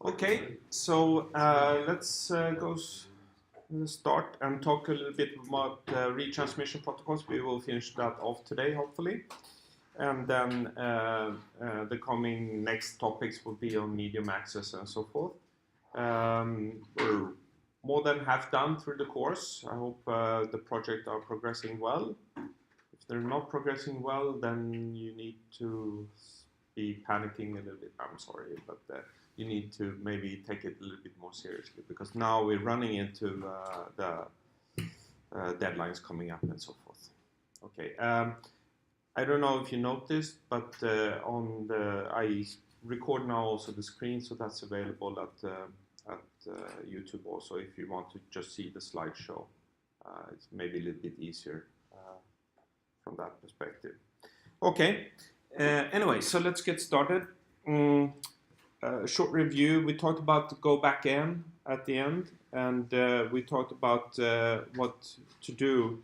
Okay, so let's start and talk a little bit about retransmission protocols. We will finish that off today, hopefully. And then the coming next topics will be on medium access and so forth. We're more than half done through the course. I hope the project are progressing well. If they're not progressing well, then you need to be panicking a little bit. I'm sorry, but you need to maybe take it a little bit more seriously, because now we're running into the deadlines coming up and so forth. Okay. I don't know if you noticed, but I record now also the screen, so that's available at YouTube also if you want to just see the slideshow. It's maybe a little bit easier from that perspective. Okay. Anyway, so let's get started. Short review. We talked about the go back N at the end, and we talked about what to do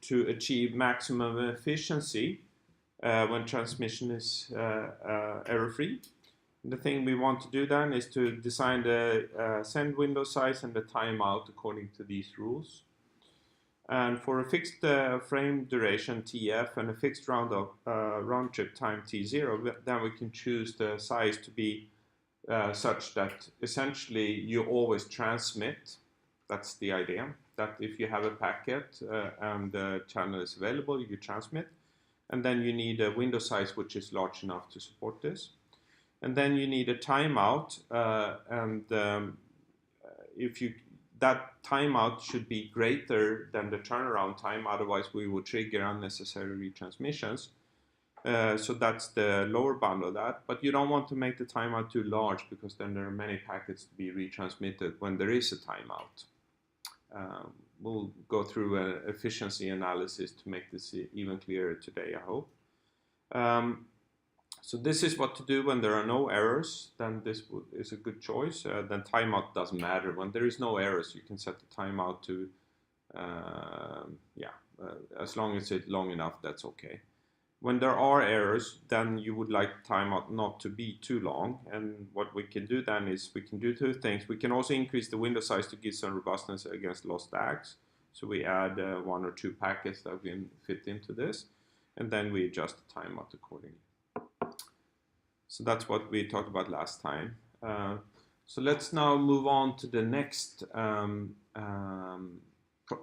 to achieve maximum efficiency when transmission is error-free. The thing we want to do then is to design the send window size and the timeout according to these rules. And for a fixed frame duration TF and a fixed round trip time T0, then we can choose the size to be such that essentially you always transmit. That's the idea, that if you have a packet and the channel is available, you transmit. And then you need a window size which is large enough to support this. And then you need a timeout, that timeout should be greater than the turnaround time, otherwise we will trigger unnecessary retransmissions. So that's the lower bound of that, but you don't want to make the timeout too large, because then there are many packets to be retransmitted when there is a timeout. We'll go through an efficiency analysis to make this even clearer today, I hope. So this is what to do when there are no errors. Then this is a good choice. Then timeout doesn't matter. When there is no errors, you can set the timeout to, as long as it's long enough, that's okay. When there are errors, then you would like timeout not to be too long. And what we can do then is we can do two things. We can also increase the window size to give some robustness against lost ACKs. So we add 1 or 2 packets that we can fit into this. And then we adjust the timeout accordingly. So that's what we talked about last time. So let's now move on to the next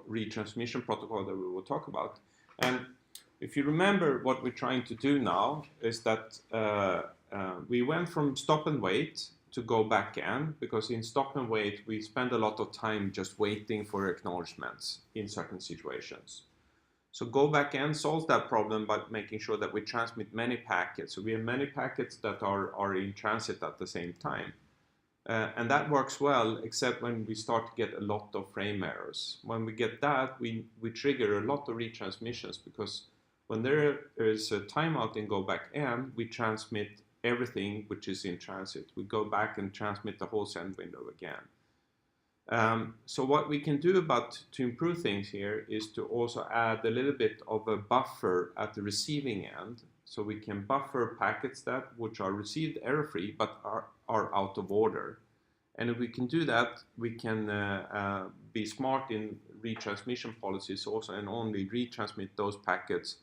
retransmission protocol that we will talk about. And if you remember, what we're trying to do now is that we went from stop and wait to go back N, because in stop and wait we spend a lot of time just waiting for acknowledgements in certain situations. So go back N solves that problem by making sure that we transmit many packets. So we have many packets that are in transit at the same time. And that works well, except when we start to get a lot of frame errors. When we get that, we trigger a lot of retransmissions, because when there is a timeout in go back N, we transmit everything which is in transit. We go back and transmit the whole send window again. So what we can do to improve things here is to also add a little bit of a buffer at the receiving end. So we can buffer packets which are received error-free but are out of order. And if we can do that, we can be smart in retransmission policies also, and only retransmit those packets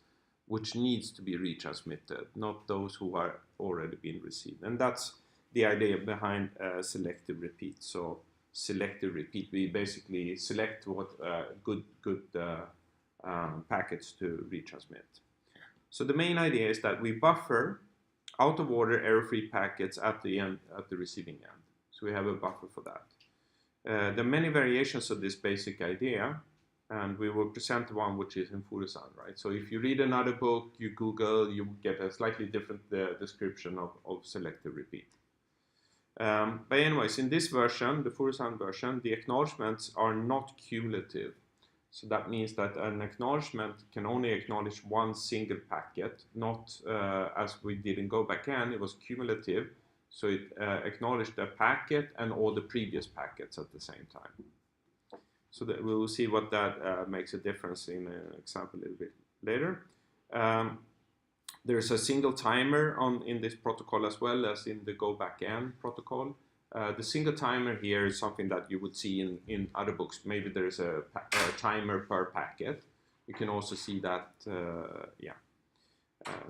which needs to be retransmitted, not those who are already being received. And that's the idea behind selective repeat. So selective repeat, we basically select what good packets to retransmit. So the main idea is that we buffer out of order error-free packets at the end, at the receiving end. So we have a buffer for that. There are many variations of this basic idea, and we will present one which is in Furusan, right? So if you read another book, you Google, you get a slightly different description of selective repeat. But anyways, in this version, the Furusan version, the acknowledgements are not cumulative. So that means that an acknowledgement can only acknowledge one single packet, not as we did in go backend, it was cumulative. So it acknowledged a packet and all the previous packets at the same time. So that we will see what that makes a difference in an example a little bit later. There's a single timer in this protocol as well as in the go backend protocol. The single timer here is something that you would see in other books. Maybe there's a timer per packet. You can also see that,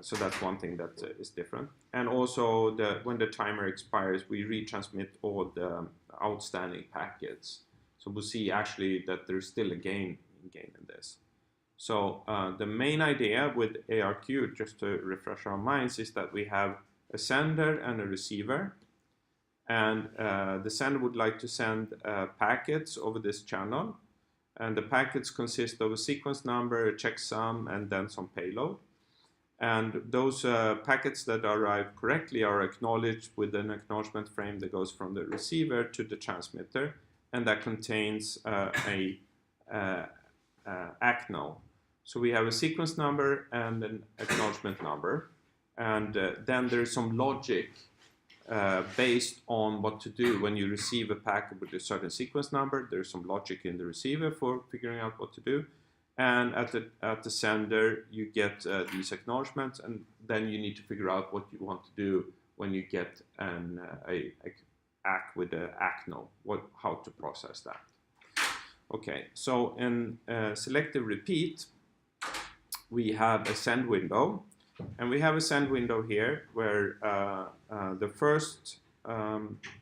so that's one thing that is different. And also, when the timer expires, we retransmit all the outstanding packets. So we'll see actually that there's still a gain in this. So the main idea with ARQ, just to refresh our minds, is that we have a sender and a receiver. And the sender would like to send packets over this channel. And the packets consist of a sequence number, a checksum, and then some payload. And those packets that arrive correctly are acknowledged with an acknowledgement frame that goes from the receiver to the transmitter, and that contains a ACNO. So we have a sequence number and an acknowledgement number. And then there's some logic based on what to do when you receive a packet with a certain sequence number. There's some logic in the receiver for figuring out what to do. And at the sender, you get these acknowledgements, and then you need to figure out what you want to do when you get an ACK with the ACNO, how to process that. Okay, so in selective repeat, we have a send window, and we have a send window here where the first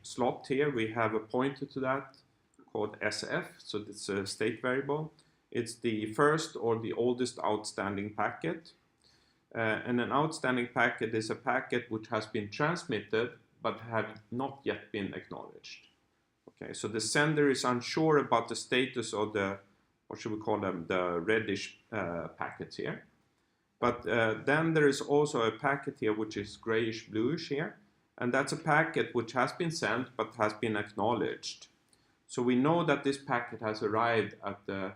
slot here, we have a pointer to that called SF, so it's a state variable. It's the first or the oldest outstanding packet. And an outstanding packet is a packet which has been transmitted but have not yet been acknowledged. Okay, so the sender is unsure about the status of the, what should we call them, the reddish packets here. But then there is also a packet here which is grayish bluish here. And that's a packet which has been sent but has been acknowledged. So we know that this packet has arrived at the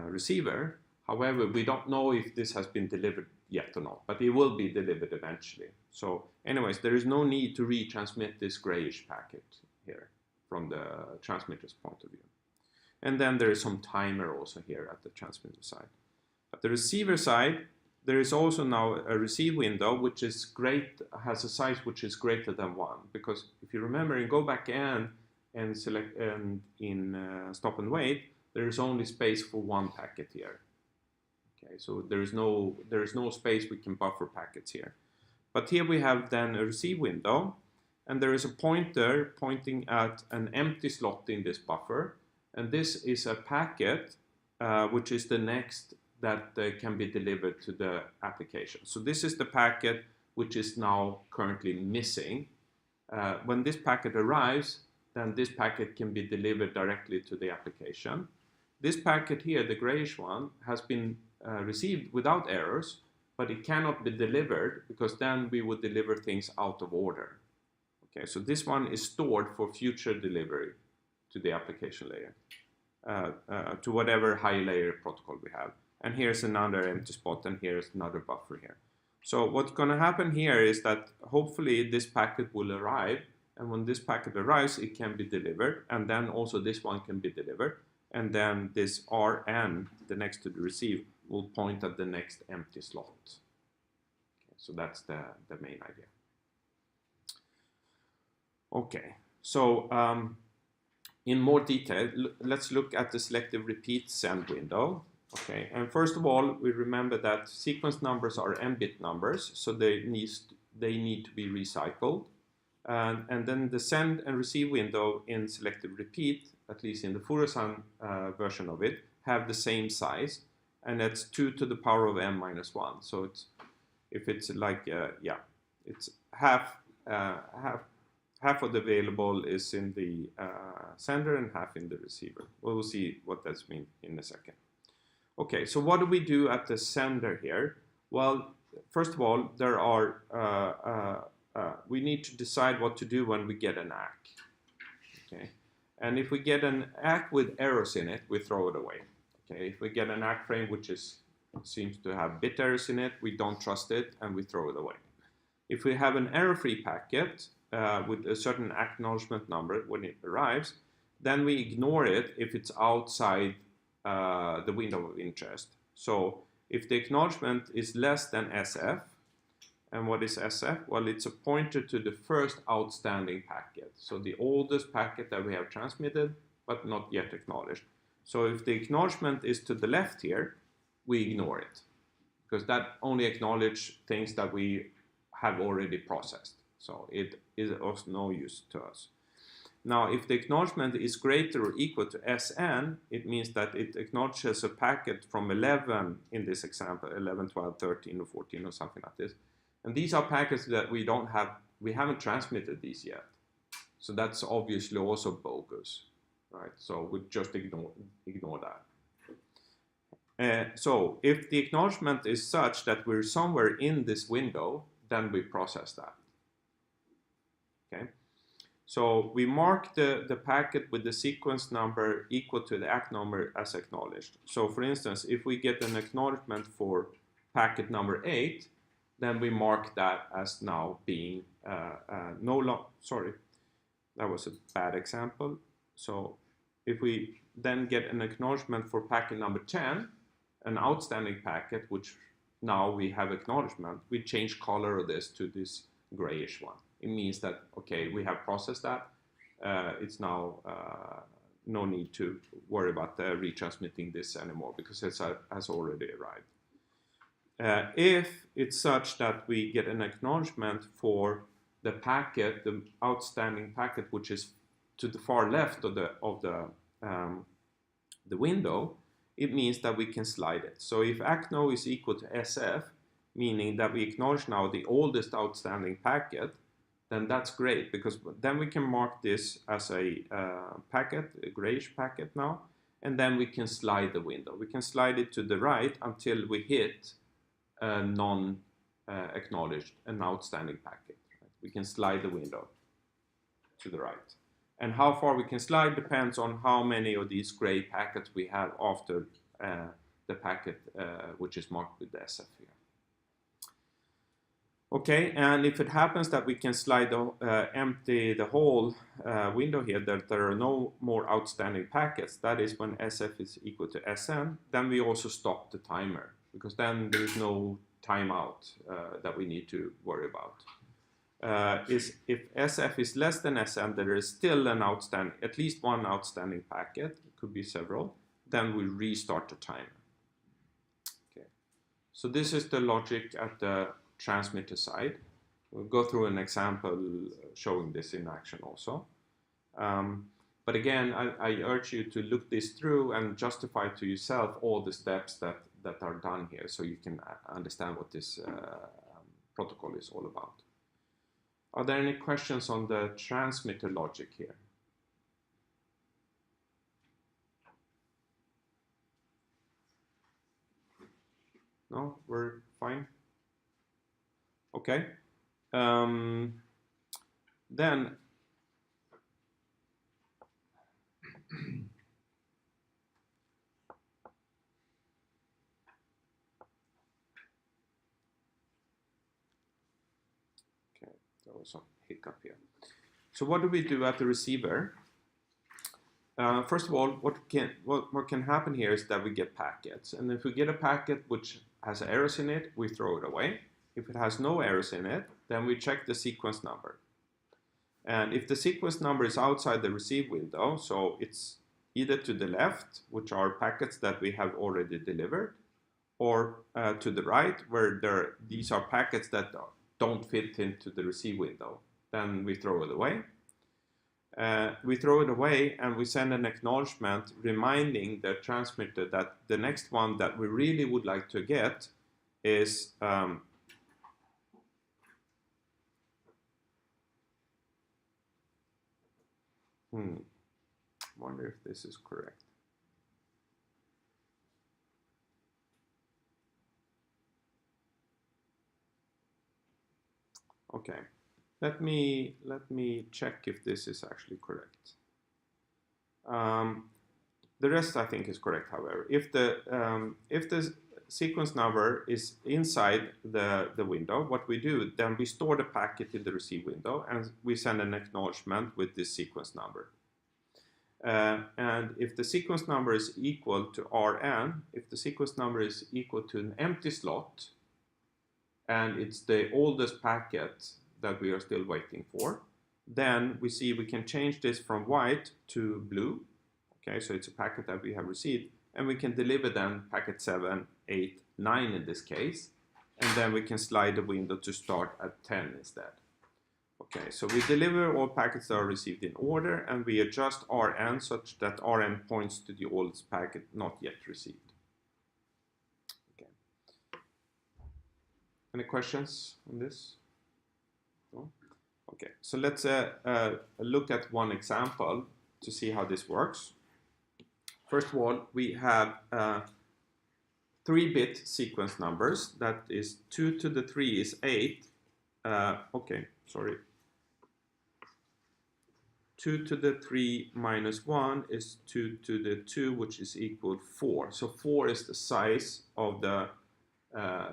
receiver. However, we don't know if this has been delivered yet or not, but it will be delivered eventually. So anyways, there is no need to retransmit this grayish packet here from the transmitter's point of view. And then there is some timer also here at the transmitter side. At the receiver side, there is also now a receive window which is has a size which is greater than 1. Because if you remember in go backend and select and in stop and wait, there is only space for one packet here. Okay, so there is no space we can buffer packets here. But here we have then a receive window, and there is a pointer pointing at an empty slot in this buffer, and this is a packet which is the next that can be delivered to the application. So this is the packet which is now currently missing. When this packet arrives, then this packet can be delivered directly to the application. This packet here, the grayish one, has been received without errors, but it cannot be delivered because then we would deliver things out of order. Okay, so this one is stored for future delivery to the application layer, to whatever high layer protocol we have. And here's another empty spot, and here's another buffer here. So what's going to happen here is that hopefully this packet will arrive, and when this packet arrives, it can be delivered, and then also this one can be delivered, and then this RN, the next to the receive, will point at the next empty slot. Okay, so that's the main idea. Okay, so in more detail, let's look at the selective repeat send window. Okay, and first of all, we remember that sequence numbers are n-bit numbers, so they need to be recycled. And then the send and receive window in selective repeat, at least in the Furusan version of it, have the same size, and that's 2 to the power of n minus 1. So it's, if it's like, it's half of the available is in the sender and half in the receiver. We'll see what that's mean in a second. Okay, so what do we do at the sender here? Well, first of all, there are we need to decide what to do when we get an ACK. Okay, And if we get an ACK with errors in it, we throw it away. Okay, if we get an ACK frame which seems to have bit errors in it, we don't trust it and we throw it away. If we have an error-free packet with a certain acknowledgement number when it arrives, then we ignore it if it's outside the window of interest. So if the acknowledgement is less than SF, and what is SF? Well, it's a pointer to the first outstanding packet. So the oldest packet that we have transmitted, but not yet acknowledged. So if the acknowledgement is to the left here, we ignore it, because that only acknowledges things that we have already processed. So it is of no use to us. Now, if the acknowledgement is greater or equal to SN, it means that it acknowledges a packet from 11, in this example, 11, 12, 13, or 14, or something like this. And these are packets that we haven't transmitted these yet. So that's obviously also bogus, right? So we just ignore that. So if the acknowledgement is such that we're somewhere in this window, then we process that, okay? So we mark the packet with the sequence number equal to the ACK number as acknowledged. So for instance, if we get an acknowledgement for packet number 8, then we mark that as now being sorry, that was a bad example. So if we then get an acknowledgement for packet number 10, an outstanding packet, which now we have acknowledgement, we change color of this to this grayish one. It means that, okay, we have processed that. It's now no need to worry about retransmitting this anymore because it has already arrived. If it's such that we get an acknowledgement for the packet, the outstanding packet, which is to the far left of the window, it means that we can slide it. So if ACNO is equal to SF, meaning that we acknowledge now the oldest outstanding packet, then that's great, because then we can mark this as a packet, a grayish packet now, and then we can slide the window. We can slide it to the right until we hit a non-acknowledged, an outstanding packet. Right? We can slide the window to the right. And how far we can slide depends on how many of these gray packets we have after the packet which is marked with the SF here. Okay, and if it happens that we can slide empty the whole window here, that there are no more outstanding packets, that is when SF is equal to SN, then we also stop the timer, because then there is no timeout that we need to worry about. If SF is less than SN, there is still an outstanding, at least one outstanding packet, it could be several, then we restart the timer. Okay, so this is the logic at the transmitter side. We'll go through an example showing this in action also. But again, I urge you to look this through and justify to yourself all the steps that are done here, so you can understand what this protocol is all about. Are there any questions on the transmitter logic here? No, we're fine. Okay. Then okay, there was a hiccup here. So what do we do at the receiver? First of all, what can happen here is that we get packets, and if we get a packet which has errors in it, we throw it away. If it has no errors in it, then we check the sequence number. And if the sequence number is outside the receive window, so it's either to the left, which are packets that we have already delivered, or to the right, where these are packets that don't fit into the receive window, then we throw it away. We throw it away and we send an acknowledgement reminding the transmitter that the next one that we really would like to get is wonder if this is correct. Okay, let me check if this is actually correct. The rest I think is correct, however. If the sequence number is inside the window, what we do, then we store the packet in the receive window and we send an acknowledgement with this sequence number. And if the sequence number is equal to Rn, if the sequence number is equal to an empty slot, and it's the oldest packet that we are still waiting for, then we see we can change this from white to blue. Okay, so it's a packet that we have received, and we can deliver then packet 7, 8, 9 in this case, and then we can slide the window to start at 10 instead. Okay, so we deliver all packets that are received in order, and we adjust Rn such that Rn points to the oldest packet not yet received. Okay. Any questions on this? No? Okay, so let's look at one example to see how this works. First of all, we have 3-bit sequence numbers. That is 2 to the 3 is 8. Okay, sorry. 2 to the 3 minus 1 is 2 to the 2, which is equal 4. So 4 is the size of the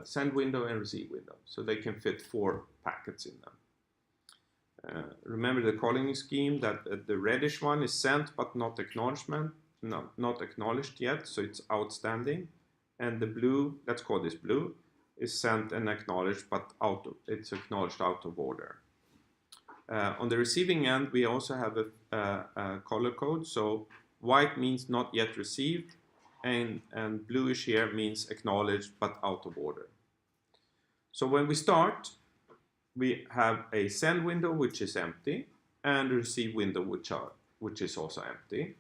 send window and receive window. So they can fit 4 packets in them. Remember the calling scheme that the reddish one is sent but not acknowledged yet, so it's outstanding. And the blue, let's call this blue, is sent and acknowledged, but it's acknowledged out of order. On the receiving end, we also have a color code. So white means not yet received, and bluish here means acknowledged but out of order. So when we start, we have a send window which is empty, and a receive window which is also empty.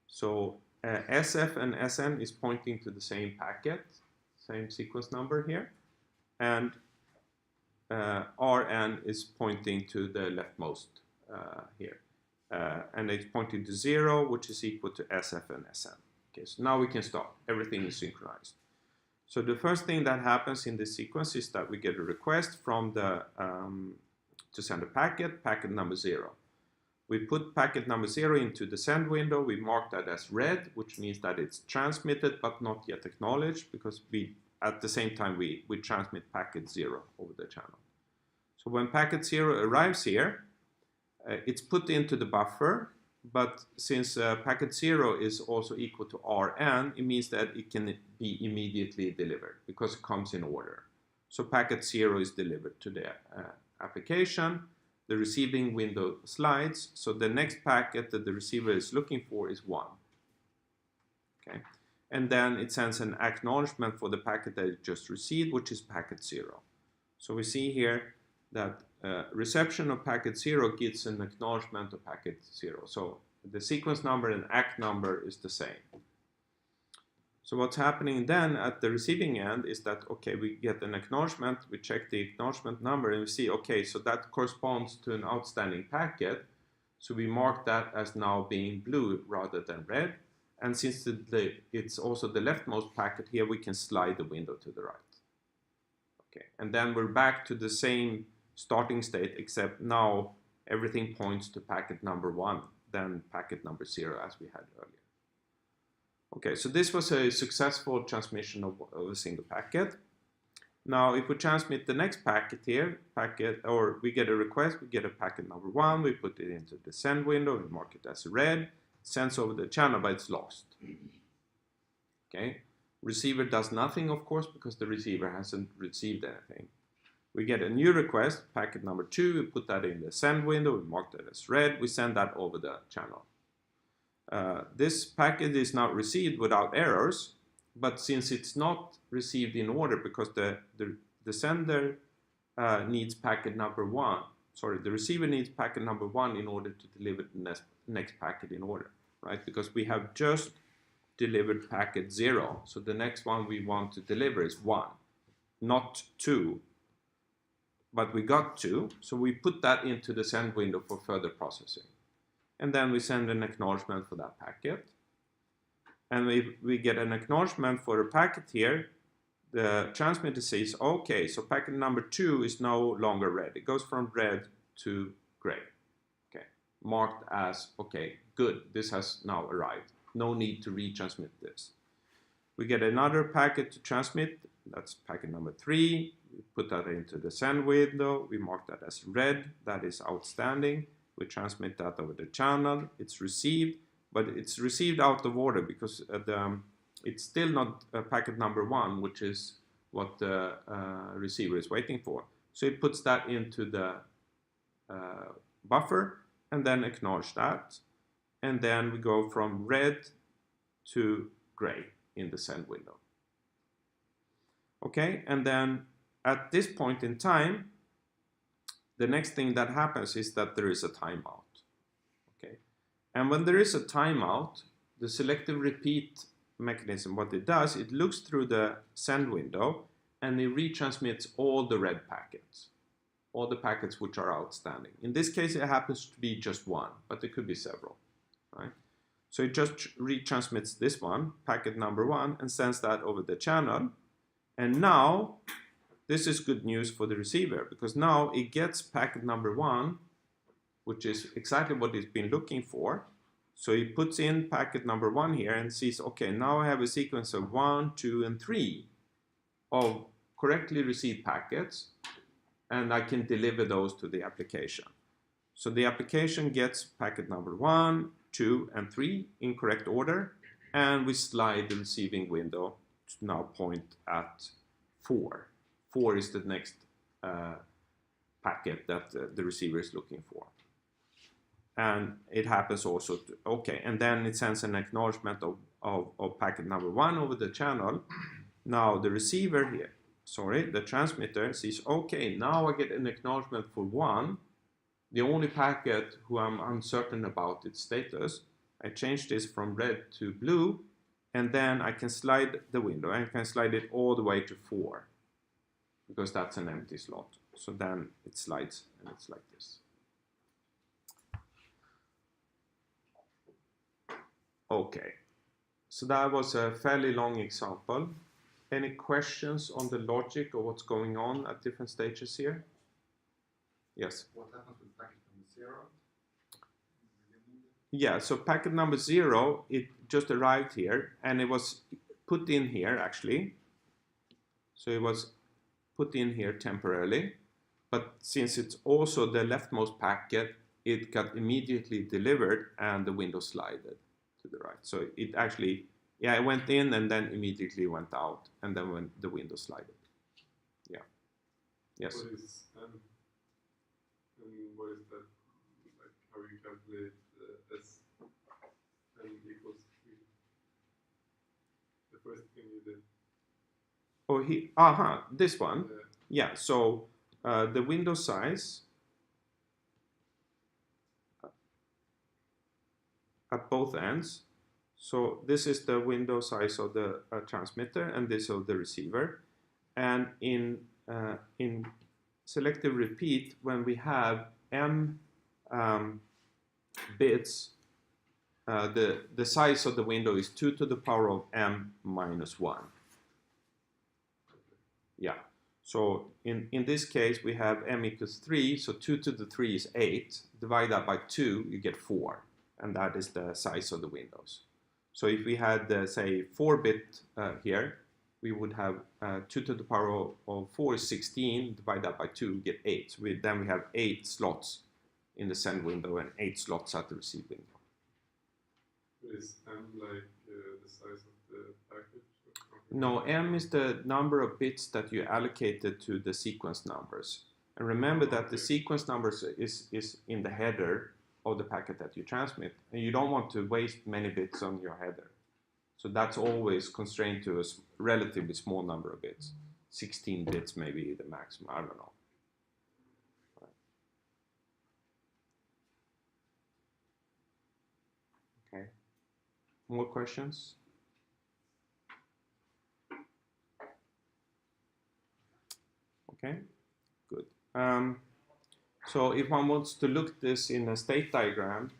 So SF and SN is pointing to the same packet, same sequence number here, and Rn is pointing to the leftmost here, and it's pointing to 0, which is equal to SF and SN. Okay, so now we can start. Everything is synchronized. So the first thing that happens in this sequence is that we get a request from the to send a packet number 0. We put packet number 0 into the send window. We mark that as red, which means that it's transmitted but not yet acknowledged, because at the same time we transmit packet 0 over the channel. So when packet 0 arrives here, it's put into the buffer, but since packet 0 is also equal to Rn, it means that it can be immediately delivered because it comes in order. So packet 0 is delivered to the application. The receiving window slides, so the next packet that the receiver is looking for is 1. Okay, and then it sends an acknowledgement for the packet that it just received, which is packet 0. So we see here that reception of packet 0 gets an acknowledgement of packet 0. So the sequence number and ACK number is the same. So what's happening then at the receiving end is that, okay, we get an acknowledgement, we check the acknowledgement number, and we see, okay, so that corresponds to an outstanding packet. So we mark that as now being blue rather than red. And since it's also the leftmost packet here, we can slide the window to the right. Okay, and then we're back to the same starting state, except now everything points to packet number 1 than packet number 0 as we had earlier. Okay, so this was a successful transmission of a single packet. Now, if we transmit the next packet here, or we get a request, we get a packet number 1, we put it into the send window, we mark it as red, sends over the channel, but it's lost. Okay, receiver does nothing, of course, because the receiver hasn't received anything. We get a new request, packet number 2, we put that in the send window, we mark that as red, we send that over the channel. This packet is now received without errors, but since it's not received in order because the sender needs packet number 1, the receiver needs packet number 1 in order to deliver the next packet in order, right? Because we have just delivered packet 0, so the next one we want to deliver is 1, not 2, but we got 2, so we put that into the send window for further processing. And then we send an acknowledgement for that packet. And we get an acknowledgement for a packet here. The transmitter says, okay, so packet number 2 is no longer red. It goes from red to gray. Okay, marked as, okay, good, this has now arrived. No need to retransmit this. We get another packet to transmit. That's packet number 3. We put that into the send window. We mark that as red. That is outstanding. We transmit that over the channel. It's received, but it's received out of order because it's still not packet number 1, which is what the receiver is waiting for. So it puts that into the buffer and then acknowledge that. And then we go from red to gray in the send window. Okay, and then at this point in time, the next thing that happens is that there is a timeout. Okay, and when there is a timeout, the selective repeat mechanism, what it does, it looks through the send window and it retransmits all the red packets, all the packets which are outstanding. In this case, it happens to be just one, but there could be several, right? So it just retransmits this one, packet number 1, and sends that over the channel. And now, this is good news for the receiver, because now it gets packet number 1, which is exactly what it's been looking for. So it puts in packet number 1 here and sees, okay, now I have a sequence of 1, 2, and 3 of correctly received packets, and I can deliver those to the application. So the application gets packet number 1, 2, and 3 in correct order, and we slide the receiving window to now point at 4. 4 is the next packet that the receiver is looking for. And it happens also to, okay, and then it sends an acknowledgement of packet number 1 over the channel. Now the receiver here, the transmitter sees, okay, now I get an acknowledgement for 1, the only packet who I'm uncertain about its status. I change this from red to blue, and then I can slide the window, and I can slide it all the way to 4, because that's an empty slot. So then it slides, and it's like this. Okay, so that was a fairly long example. Any questions on the logic or what's going on at different stages here? Yes? What happens with packet number 0? Yeah, so packet number 0, it just arrived here, and it was put in here actually. So it was put in here temporarily, but since it's also the leftmost packet, it got immediately delivered and the window slided to the right. So it actually, yeah, it went in and then immediately went out, and then when the window slided. Yeah. Yes. What is M? And what is that? Like how you calculate S n equals 3? The first thing you did. Oh, this one. Yeah. So the window size at both ends. So this is the window size of the transmitter, and this of the receiver. And in selective repeat, when we have m bits, the size of the window is 2 to the power of m minus 1. Yeah. So in this case, we have m equals 3. So 2 to the 3 is 8. Divide that by 2, you get 4. And that is the size of the windows. So if we had, say, 4-bit here, we would have 2 to the power of 4 is 16. Divide that by 2, we get 8. So then we have 8 slots in the send window and 8 slots at the receive window. Is M like the size of the package? No, M is the number of bits that you allocated to the sequence numbers. And remember that the sequence numbers is in the header of the packet that you transmit, and you don't want to waste many bits on your header. So that's always constrained to a relatively small number of bits. 16 bits maybe the maximum, I don't know. Okay. More questions? Okay, good. So if one wants to look at this in a state diagram,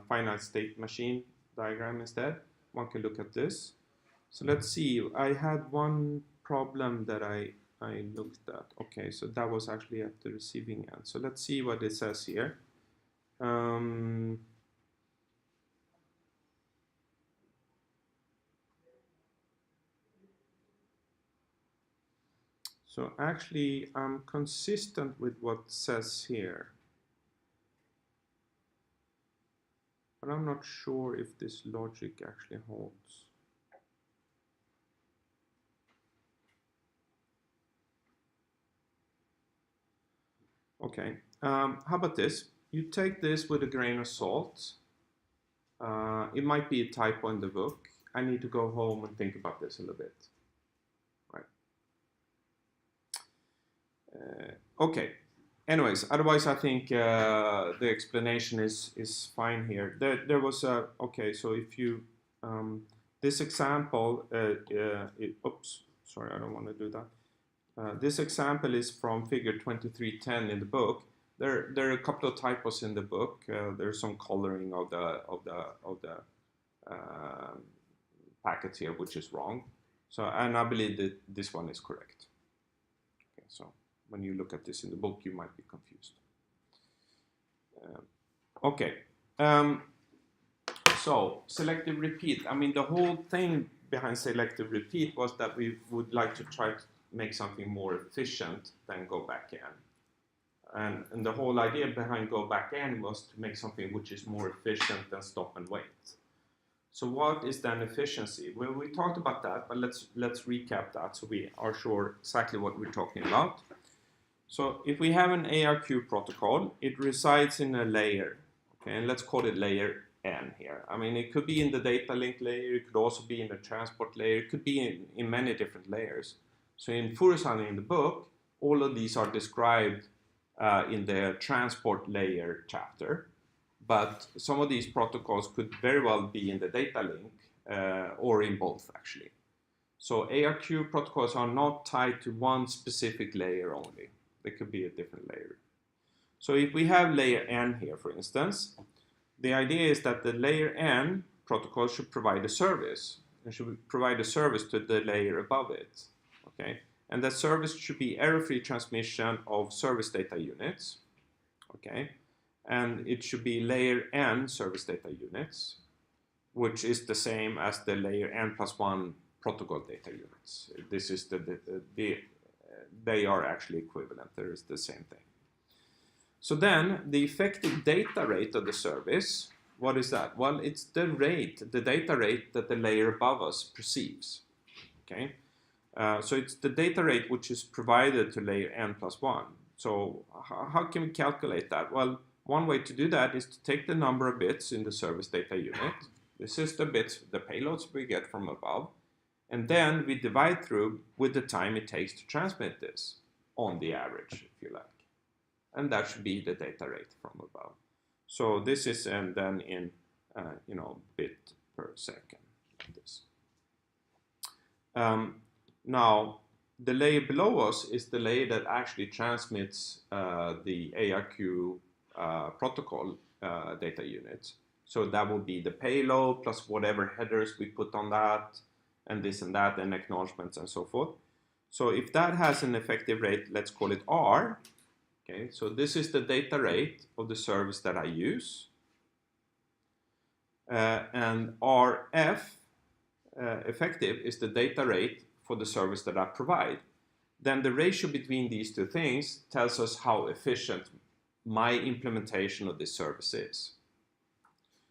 finite state machine diagram instead, one can look at this. So let's see, I had one problem that I looked at. Okay, so that was actually at the receiving end. So let's see what it says here. So actually, I'm consistent with what says here. But I'm not sure if this logic actually holds. Okay, how about this? You take this with a grain of salt. It might be a typo in the book. I need to go home and think about this a little bit. Right. Okay. Anyways, otherwise I think the explanation is fine here. There was a, okay, so if you, this example, oops, sorry, I don't want to do that. This example is from figure 2310 in the book. There are a couple of typos in the book. There's some coloring of the packet here, which is wrong. So, and I believe that this one is correct. Okay, so when you look at this in the book, you might be confused. Okay, so selective repeat. I mean, the whole thing behind selective repeat was that we would like to try to make something more efficient than go back in. And the whole idea behind go back in was to make something which is more efficient than stop and wait. So what is then efficiency? Well, we talked about that, but let's recap that so we are sure exactly what we're talking about. So if we have an ARQ protocol, it resides in a layer, okay, and let's call it layer N here. I mean, it could be in the data link layer, it could also be in the transport layer, it could be in many different layers. So in Furusan in the book, all of these are described in the transport layer chapter, but some of these protocols could very well be in the data link or in both actually. So ARQ protocols are not tied to one specific layer only. They could be a different layer. So if we have layer N here, for instance, the idea is that the layer N protocol should provide a service. It should provide a service to the layer above it. Okay, and that service should be error-free transmission of service data units. Okay, and it should be layer N service data units, which is the same as the layer N+1 protocol data units. This is they are actually equivalent. There is the same thing. So then the effective data rate of the service, what is that? Well, it's the rate, the data rate that the layer above us perceives. Okay, so it's the data rate which is provided to layer N+1. So how can we calculate that? Well, one way to do that is to take the number of bits in the service data unit. This is the bits, the payloads we get from above. And then we divide through with the time it takes to transmit this on the average, if you like. And that should be the data rate from above. So this is and then in bit per second. Like this. Now the layer below us is the layer that actually transmits the ARQ protocol data units. So that will be the payload plus whatever headers we put on that, and this and that, and acknowledgements and so forth. So if that has an effective rate, let's call it R. Okay, so this is the data rate of the service that I use. And RF effective is the data rate for the service that I provide. Then the ratio between these two things tells us how efficient my implementation of this service is.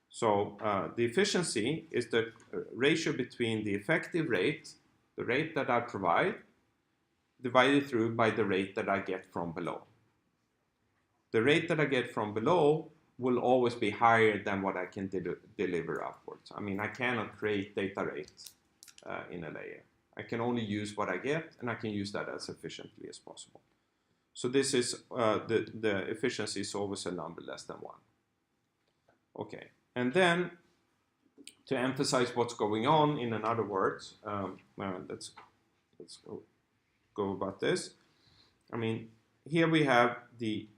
So the efficiency is the ratio between the effective rate, the rate that I provide, divided through by the rate that I get from below. The rate that I get from below will always be higher than what I can deliver upwards. I mean, I cannot create data rates in a layer. I can only use what I get, and I can use that as efficiently as possible. So this is, the efficiency is always a number less than 1. Okay, and then to emphasize what's going on, in other words, let's go about this. I mean, here we have the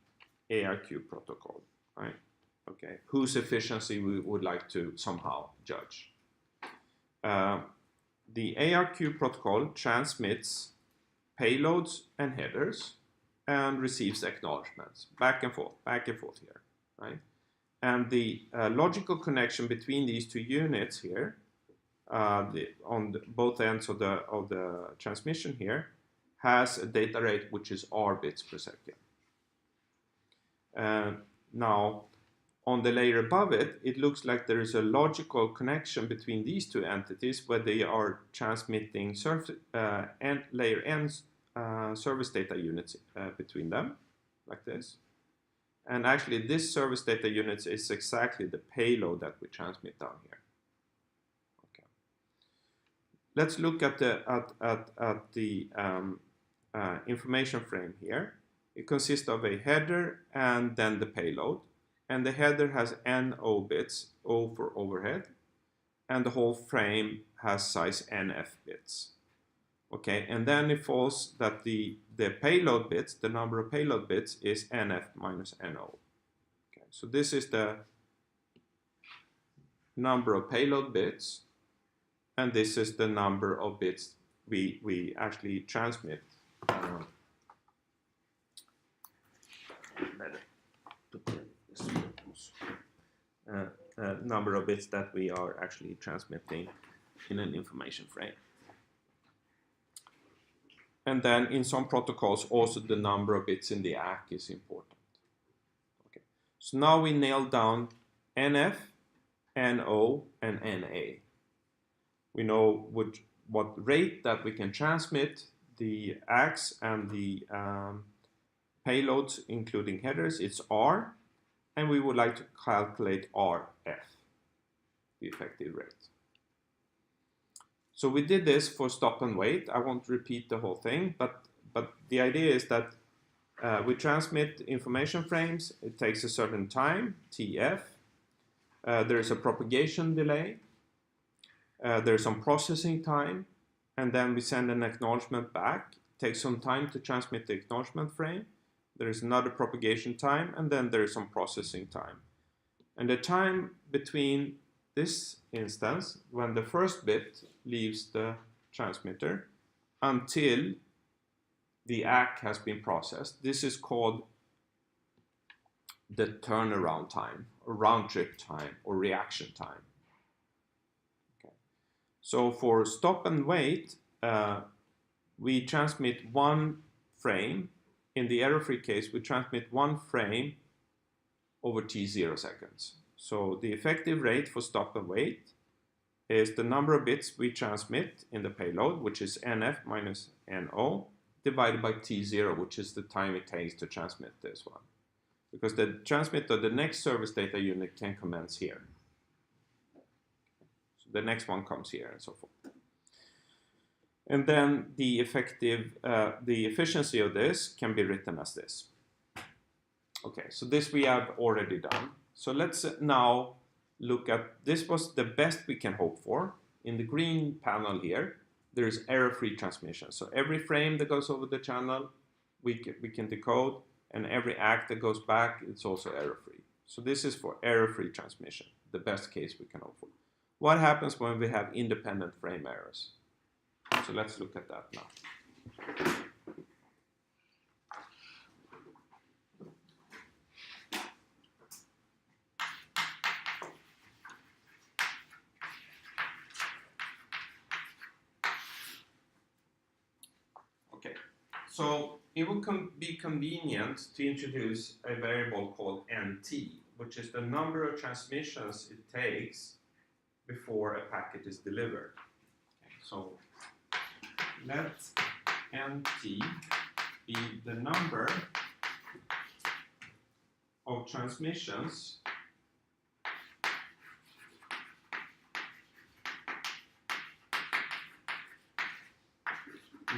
ARQ protocol, right? Okay, whose efficiency we would like to somehow judge. The ARQ protocol transmits payloads and headers and receives acknowledgements back and forth here, right? And the logical connection between these two units here, on both ends of the transmission here, has a data rate which is r bits per second. Now, on the layer above it, it looks like there is a logical connection between these two entities where they are transmitting layer n service data units between them, like this. And actually, this service data units is exactly the payload that we transmit down here. Okay. Let's look at the information frame here. It consists of a header and then the payload. And the header has NO bits, O for overhead, and the whole frame has size NF bits. Okay, and then it falls that the payload bits, the number of payload bits is NF minus NO. Okay, so this is the number of payload bits, and this is the number of bits we actually transmit. Number of bits that we are actually transmitting in an information frame. And then in some protocols also the number of bits in the ACK is important. Okay. So now we nail down NF, NO, and NA. We know what rate that we can transmit the ACKs and the payloads including headers. It's R. And we would like to calculate RF, the effective rate. So we did this for stop and wait. I won't repeat the whole thing, but the idea is that we transmit information frames. It takes a certain time, TF. There is a propagation delay. There's some processing time. And then we send an acknowledgement back. It takes some time to transmit the acknowledgement frame. There is another propagation time, and then there is some processing time. And the time between this instance, when the first bit leaves the transmitter, until the ACK has been processed, this is called the turnaround time, or round trip time, or reaction time. Okay. So for stop and wait, we transmit one frame. In the error-free case, we transmit one frame over t0 seconds. So the effective rate for stop and wait is the number of bits we transmit in the payload, which is NF minus NO, divided by t0, which is the time it takes to transmit this one. Because the transmit of the next service data unit can commence here. So the next one comes here and so forth. And then the efficiency of this can be written as this. Okay, so this we have already done. So let's now look at, this was the best we can hope for. In the green panel here, there is error-free transmission. So every frame that goes over the channel, we can decode, and every ACK that goes back, it's also error-free. So this is for error-free transmission, the best case we can hope for. What happens when we have independent frame errors? So let's look at that now. Okay, so it will be convenient to introduce a variable called NT, which is the number of transmissions it takes before a packet is delivered. Okay, so let NT be the number of transmissions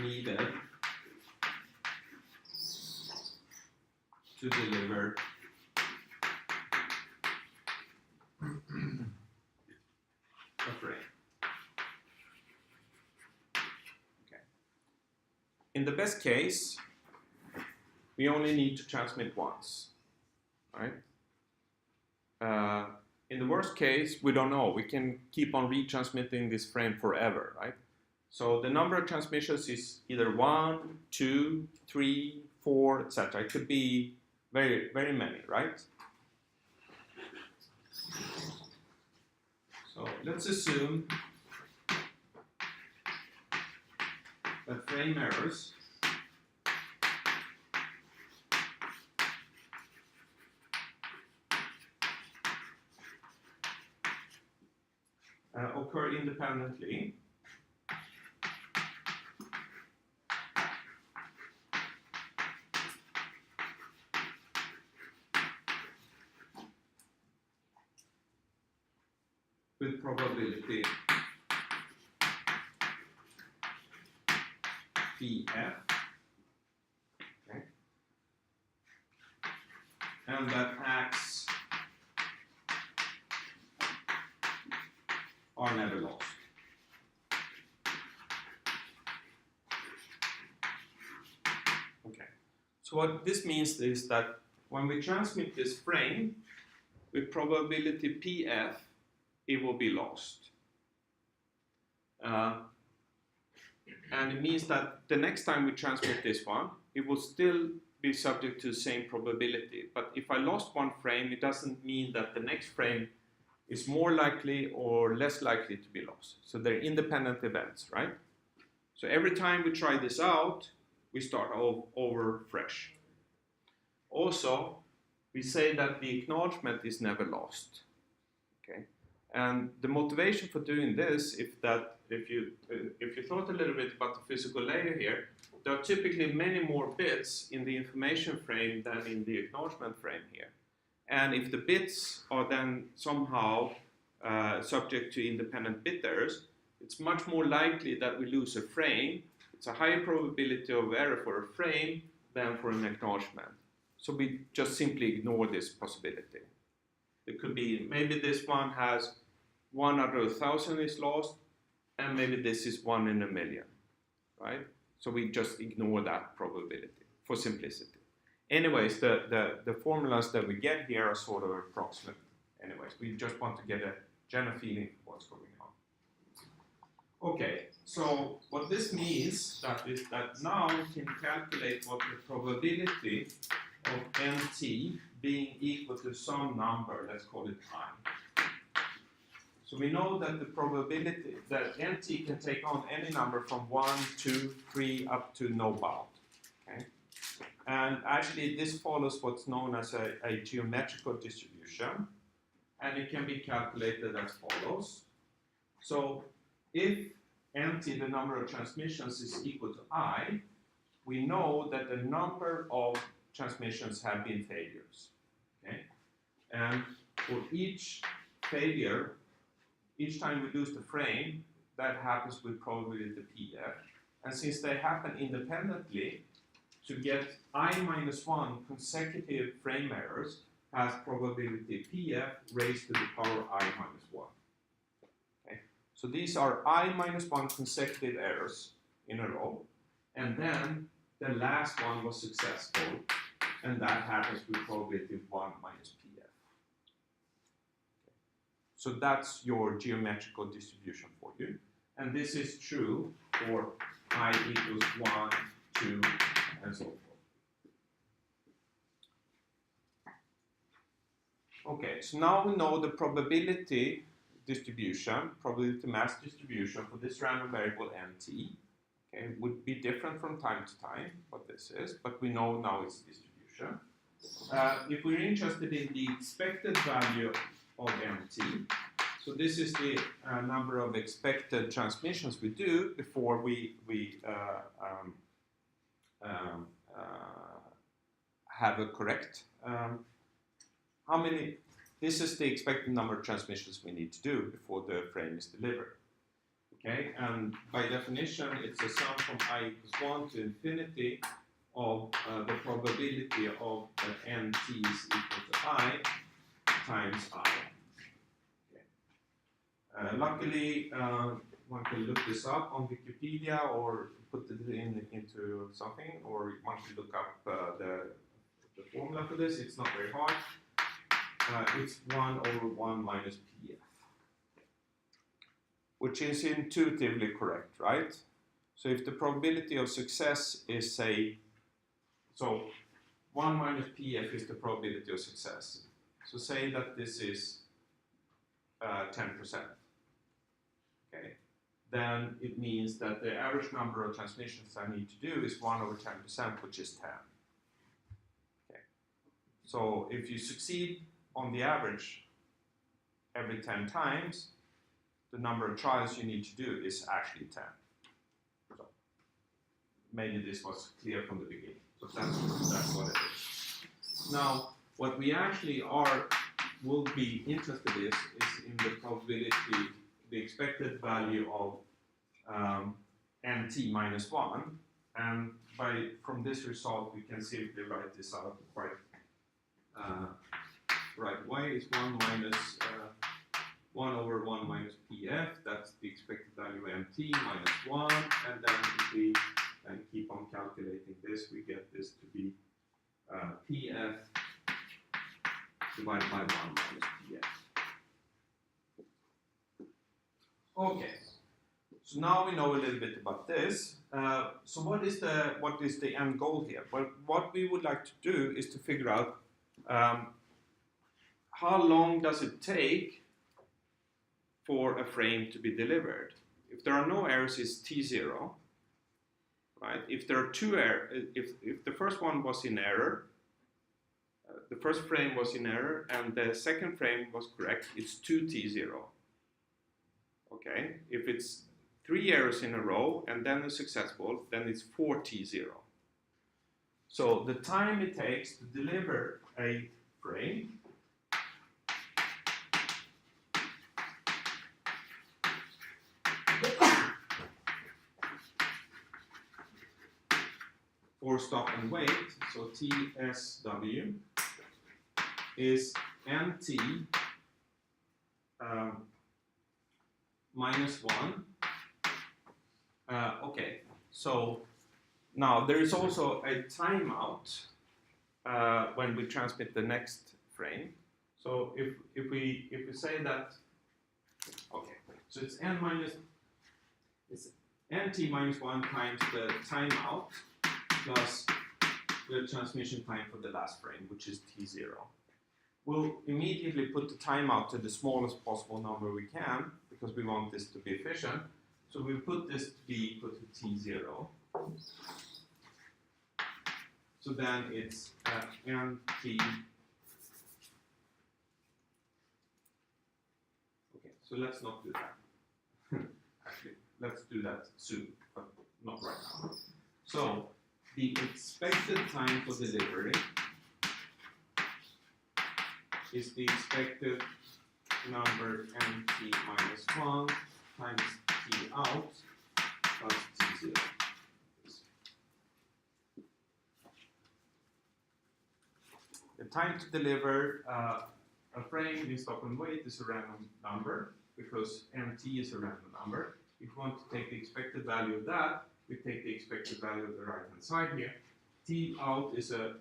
needed to deliver a frame. In the best case, we only need to transmit once, right? In the worst case, we don't know. We can keep on retransmitting this frame forever, right? So the number of transmissions is either 1, 2, 3, 4, etc. It could be very, very many, right? So let's assume that frame errors occur independently. With probability Pf, okay, and that acts are never lost. Okay, so what this means is that when we transmit this frame with probability Pf, it will be lost. And it means that the next time we transmit this one, it will still be subject to the same probability. But if I lost one frame, it doesn't mean that the next frame is more likely or less likely to be lost. So they're independent events, right? So every time we try this out, we start over fresh. Also, we say that the acknowledgement is never lost. Okay, and the motivation for doing this, if you thought a little bit about the physical layer here, there are typically many more bits in the information frame than in the acknowledgement frame here. And if the bits are then somehow subject to independent bit errors, it's much more likely that we lose a frame. It's a higher probability of error for a frame than for an acknowledgement. So we just simply ignore this possibility. It could be maybe this one has 1 out of 1,000 is lost, and maybe this is 1 in a million, right? So we just ignore that probability for simplicity. Anyways, the formulas that we get here are sort of approximate. Anyways, we just want to get a general feeling for what's going on. Okay, so what this means is that now we can calculate what the probability of nt being equal to some number, let's call it I. So we know that the probability that nt can take on any number from 1, 2, 3 up to no bound. Okay? And actually this follows what's known as a geometrical distribution, and it can be calculated as follows. So if nt, the number of transmissions, is equal to I, we know that the number of transmissions have been failures. Okay? And for each failure, each time we lose the frame, that happens with probability Pf. And since they happen independently, to get I minus 1 consecutive frame errors has probability Pf raised to the power I minus 1. Okay? So these are I minus 1 consecutive errors in a row, and then the last one was successful, and that happens with probability 1 minus Pf. So that's your geometrical distribution for you. And this is true for I equals 1, 2, and so forth. Okay, so now we know the probability distribution, probability mass distribution for this random variable nt. Okay, it would be different from time to time, what this is, but we know now it's distribution. If we're interested in the expected value of nt, so this is the number of expected transmissions we do before we have a correct. This is the expected number of transmissions we need to do before the frame is delivered. Okay, and by definition, it's a sum from I equals 1 to infinity of the probability of that nt is equal to I times I. Okay. Luckily, one can look this up on Wikipedia or put it into something, or one can look up the formula for this. It's not very hard. It's 1 over 1 minus Pf, which is intuitively correct, right? So if the probability of success is, say, so 1 minus Pf is the probability of success. So say that this is 10%. Okay, then it means that the average number of transmissions I need to do is 1 over 10%, which is 10. Okay, so if you succeed on the average every 10 times, the number of trials you need to do is actually 10. So maybe this was clear from the beginning. So that's what it is. Now, what we actually will be interested in is in the probability, the expected value of nt minus 1. And from this result, we can simply write this out quite right way. It's 1 minus 1 over 1 minus pf. That's the expected value of mt minus 1. And then if we keep on calculating this, we get this to be pf divided by 1 minus pf. Okay. So now we know a little bit about this. So what is the end goal here? Well, what we would like to do is to figure out how long does it take for a frame to be delivered. If there are no errors, it's t0, right? If there are two errors, if the first one was in error, the first frame was in error and the second frame was correct, it's 2t0. Okay, if it's 3 errors in a row and then it's successful, then it's 4t0. So the time it takes to deliver a frame for stop and wait, so TSW is nt minus 1. Okay, so now there is also a timeout when we transmit the next frame. So if we say that, okay, so it's nt minus 1 times the timeout plus the transmission time for the last frame, which is t0. We'll immediately put the timeout to the smallest possible number we can, because we want this to be efficient. So we put this to be equal to t0. So then it's nt. Okay, so let's not do that. Actually, let's do that soon, but not right now. So the expected time for delivery is the expected number nt minus 1 times t out plus t0. The time to deliver a frame in stop and wait is a random number, because nt is a random number. If we want to take the expected value of that, we take the expected value of the right-hand side here. T out is a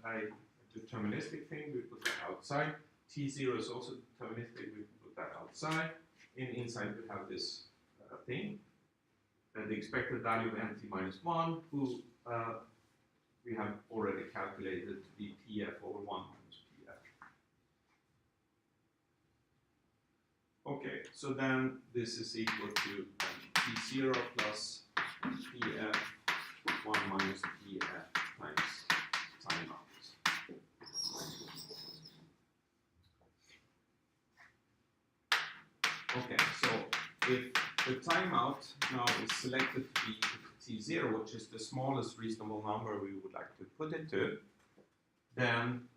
deterministic thing, we put that outside. T0 is also deterministic, we put that outside. Inside we have this thing. And the expected value of nt minus 1, who we have already calculated to be pf over 1 minus pf. Okay, so then this is equal to t0 plus pf 1 minus pf times timeout. Okay, so if the timeout now is selected to be t0, which is the smallest reasonable number we would like to put it to, then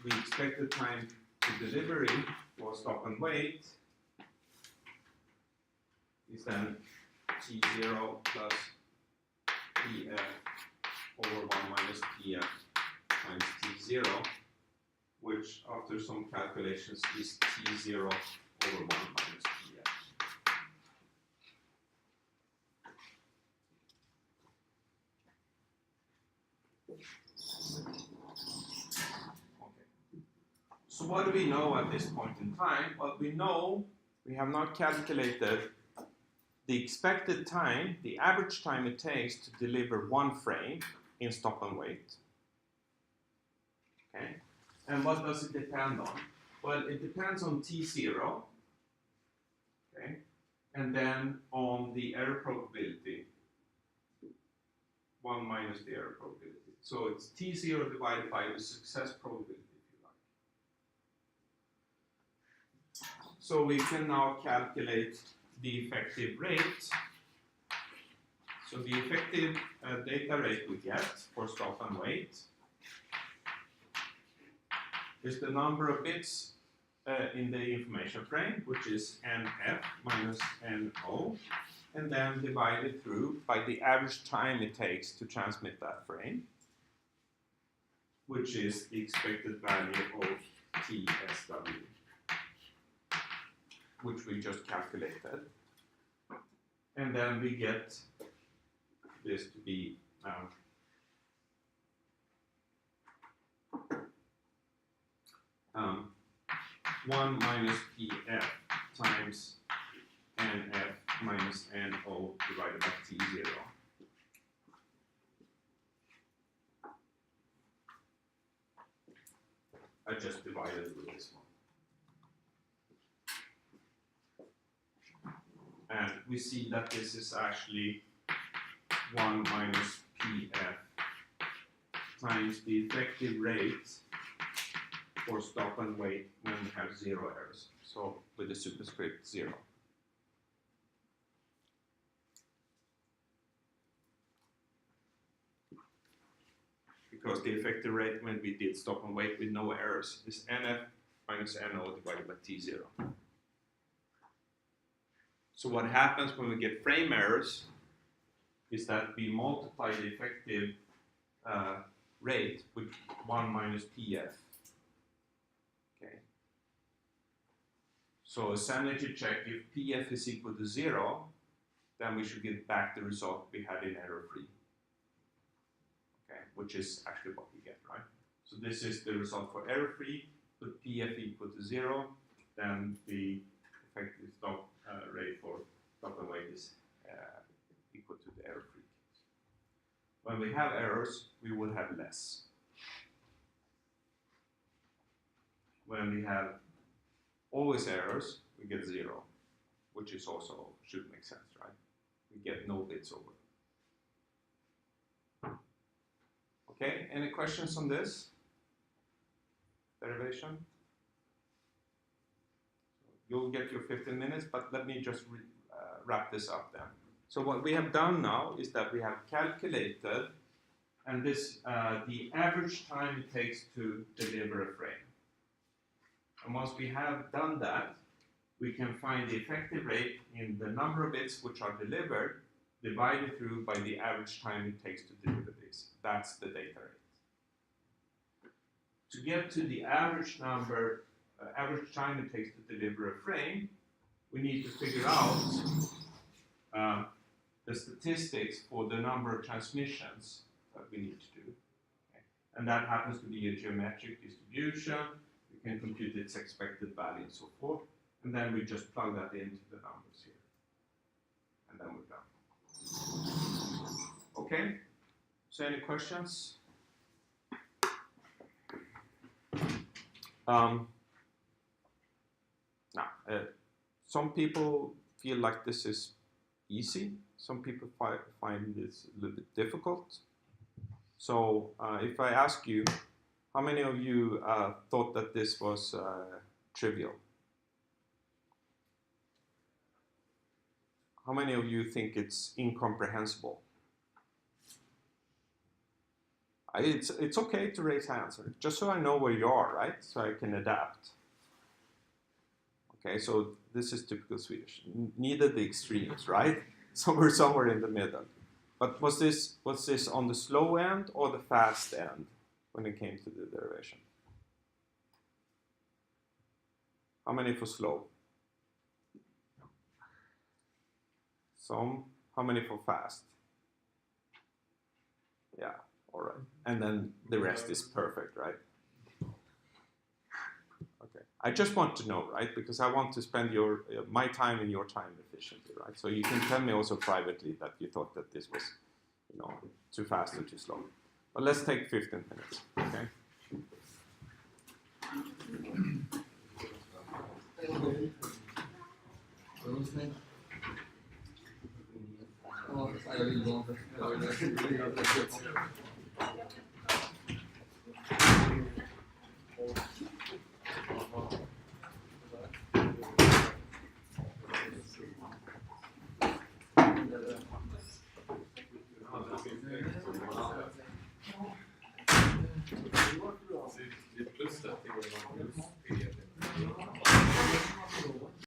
the expected time to delivery for stop and wait is then t0 plus pf over 1 minus pf times t0, which after some calculations is t0 over 1 minus pf. Okay. So what do we know at this point in time? Well, we know we have not calculated the expected time, the average time it takes to deliver one frame in stop and wait. Okay. And what does it depend on? Well, it depends on t0, okay, and then on the error probability, 1 minus the error probability. So it's t0 divided by the success probability, if you So we can now calculate the effective rate. So the effective data rate we get for stop and wait is the number of bits in the information frame, which is NF minus NO, and then divided through by the average time it takes to transmit that frame, which is the expected value of TSW, which we just calculated. And then we get this to be 1 minus PF times NF minus NO divided by T0. I just divided with this one. And we see that this is actually 1 minus PF times the effective rate for stop and wait when we have 0 errors. So with the superscript 0. Because the effective rate when we did stop and wait with no errors is NF minus NO divided by T0. So what happens when we get frame errors is that we multiply the effective rate with 1 minus PF. Okay. So a sanity check, if PF is equal to 0, then we should get back the result we had in error-free. Okay, which is actually what we get, right? So this is the result for error-free. Put PF equal to 0, then the effective stop rate for stop and wait is equal to the error-free case. When we have errors, we will have less. When we have always errors, we get 0, which is also should make sense, right? We get no bits over. Okay, any questions on this derivation? You'll get your 15 minutes, but let me just wrap this up then. So what we have done now is that we have calculated, and this the average time it takes to deliver a frame. And once we have done that, we can find the effective rate in the number of bits which are delivered divided through by the average time it takes to deliver this. That's the data rate. To get to the average number, average time it takes to deliver a frame, we need to figure out the statistics for the number of transmissions that we need to do. Okay. And that happens to be a geometric distribution. We can compute its expected value and so forth. And then we just plug that into the numbers here. And then we're done. Okay, so any questions? Some people feel like this is easy. Some people find this a little bit difficult. So if I ask you, how many of you thought that this was trivial? How many of you think it's incomprehensible? It's okay to raise hands, just so I know where you are, right? So I can adapt. Okay, so this is typical Swedish. Neither the extremes, right? So we're somewhere in the middle. But was this on the slow end or the fast end when it came to the derivation? How many for slow? Some. How many for fast? Yeah, all right. And then the rest is perfect, right? Okay. I just want to know, right? Because I want to spend my time and your time efficiently, right? So you can tell me also privately that you thought that this was, too fast or too slow. But let's take 15 minutes, okay? Det är plus att det går plus P.